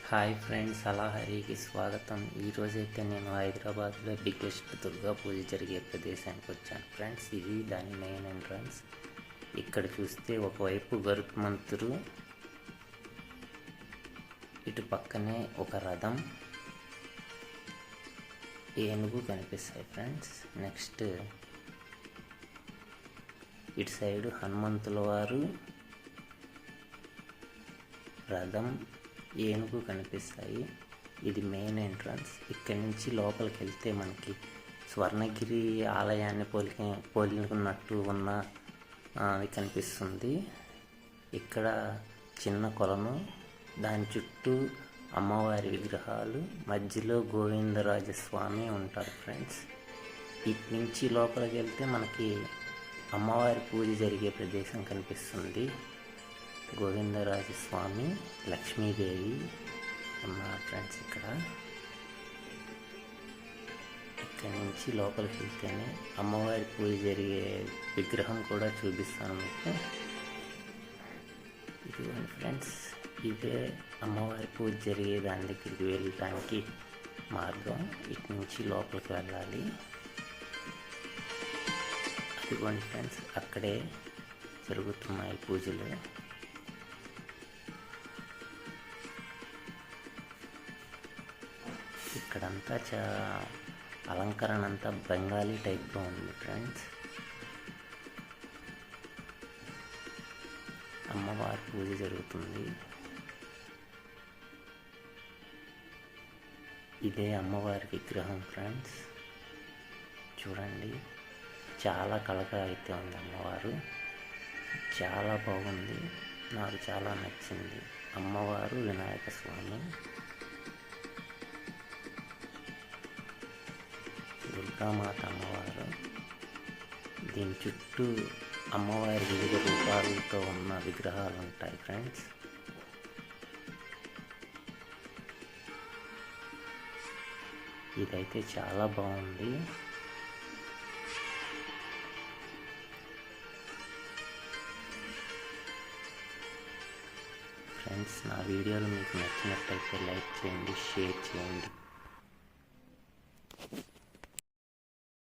Hi friends, అలా హరికి స్వాగతం. ఈరోజైతే నేను హైదరాబాద్లో బిగ్గెస్ట్ దుర్గా పూజ జరిగే ప్రదేశానికి వచ్చాను ఫ్రెండ్స్. ఇది దాని మెయిన్ ఎంట్రన్స్. ఇక్కడ చూస్తే ఒకవైపు గరుత్మంతుడు, ఇటు పక్కనే ఒక రథం, ఏనుగు కనిపిస్తాయి ఫ్రెండ్స్. నెక్స్ట్ ఇటు సైడు హనుమంతుల వారు, రథం, ఏనుగు కనిపిస్తాయి. ఇది మెయిన్ ఎంట్రన్స్. ఇక్కడి నుంచి లోపలికి వెళ్తే మనకి స్వర్ణగిరి ఆలయాన్ని పోలినట్టు ఉన్న అది కనిపిస్తుంది. ఇక్కడ చిన్న కొలను, దాని చుట్టూ అమ్మవారి విగ్రహాలు, మధ్యలో గోవిందరాజస్వామి ఉంటారు ఫ్రెండ్స్. ఇటు నుంచి లోపలికి వెళ్తే మనకి అమ్మవారి పూజ జరిగే ప్రదేశం కనిపిస్తుంది. గోవిందరాజస్వామి, లక్ష్మీదేవి ఉన్నారు ఫ్రెండ్స్. ఇక్కడి నుంచి లోపలికి వెళ్తేనే అమ్మవారి పూజ జరిగే విగ్రహం కూడా చూపిస్తాను మీకు. ఇదిగోండి ఫ్రెండ్స్, ఇదే అమ్మవారి పూజ జరిగే దాని దగ్గరికి వెళ్ళడానికి మార్గం. ఇటు నుంచి లోపలికి వెళ్ళాలి. ఇదిగోండి ఫ్రెండ్స్, అక్కడే జరుగుతున్నాయి పూజలు. ఇక్కడంతా అలంకరణ అంతా బెంగాలీ టైప్లో ఉంది ఫ్రెండ్స్. అమ్మవారి పూజ జరుగుతుంది. ఇదే అమ్మవారి విగ్రహం ఫ్రెండ్స్. చూడండి, చాలా కళగా అయితే ఉంది అమ్మవారు. చాలా బాగుంది, నాకు చాలా నచ్చింది. అమ్మవారు, వినాయక స్వామి, దుర్గామాత అమ్మవారు. దీని చుట్టూ అమ్మవారి వివిధ రూపాలతో ఉన్న విగ్రహాలు ఉంటాయి ఫ్రెండ్స్. ఇదైతే చాలా బాగుంది. ఫ్రెండ్స్, నా వీడియోలు మీకు నచ్చినట్టయితే లైక్ చేయండి, షేర్ చేయండి.